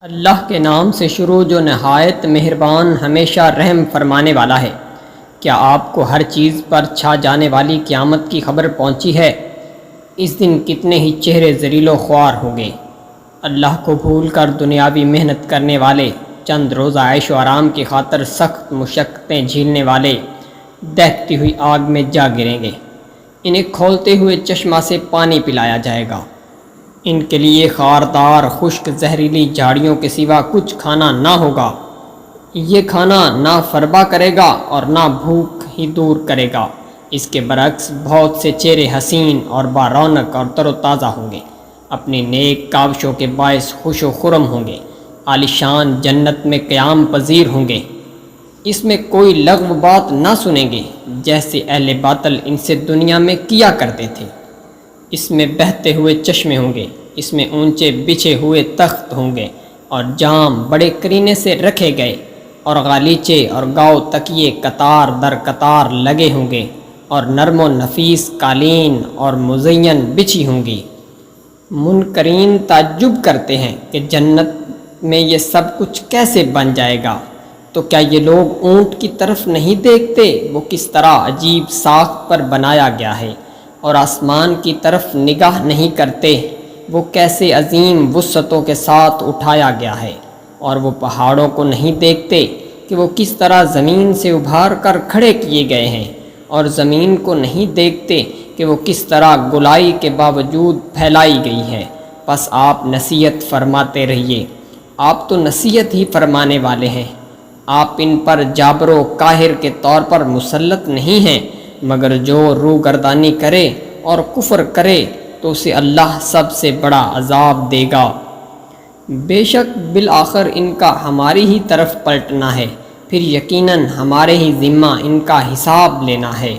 اللہ کے نام سے شروع جو نہایت مہربان ہمیشہ رحم فرمانے والا ہے۔ کیا آپ کو ہر چیز پر چھا جانے والی قیامت کی خبر پہنچی ہے؟ اس دن کتنے ہی چہرے ذلیل و خوار ہوں گے۔ اللہ کو بھول کر دنیاوی محنت کرنے والے، چند روزہ عیش و آرام کی خاطر سخت مشقتیں جھیلنے والے دہتی ہوئی آگ میں جا گریں گے۔ انہیں کھولتے ہوئے چشمہ سے پانی پلایا جائے گا۔ ان کے لیے خاردار خشک زہریلی جھاڑیوں کے سوا کچھ کھانا نہ ہوگا۔ یہ کھانا نہ فربا کرے گا اور نہ بھوک ہی دور کرے گا۔ اس کے برعکس بہت سے چہرے حسین اور بارونق اور تر و تازہ ہوں گے، اپنی نیک کاوشوں کے باعث خوش و خرم ہوں گے، عالیشان جنت میں قیام پذیر ہوں گے۔ اس میں کوئی لغو بات نہ سنیں گے، جیسے اہل باطل ان سے دنیا میں کیا کرتے تھے۔ اس میں بہتے ہوئے چشمے ہوں گے، اس میں اونچے بچھے ہوئے تخت ہوں گے اور جام بڑے کرینے سے رکھے گئے، اور غالیچے اور گاؤ تکیے قطار در قطار لگے ہوں گے، اور نرم و نفیس قالین اور مزین بچھی ہوں گی۔ منکرین تعجب کرتے ہیں کہ جنت میں یہ سب کچھ کیسے بن جائے گا؟ تو کیا یہ لوگ اونٹ کی طرف نہیں دیکھتے؟ وہ کس طرح عجیب ساخت پر بنایا گیا ہے، اور آسمان کی طرف نگاہ نہیں کرتے، وہ کیسے عظیم وسعتوں کے ساتھ اٹھایا گیا ہے، اور وہ پہاڑوں کو نہیں دیکھتے کہ وہ کس طرح زمین سے ابھار کر کھڑے کیے گئے ہیں، اور زمین کو نہیں دیکھتے کہ وہ کس طرح گولائی کے باوجود پھیلائی گئی ہے۔ پس آپ نصیحت فرماتے رہیے، آپ تو نصیحت ہی فرمانے والے ہیں۔ آپ ان پر جابر و قاہر کے طور پر مسلط نہیں ہیں، مگر جو روگردانی کرے اور کفر کرے تو اسے اللہ سب سے بڑا عذاب دے گا۔ بے شک بالآخر ان کا ہماری ہی طرف پلٹنا ہے، پھر یقیناً ہمارے ہی ذمہ ان کا حساب لینا ہے۔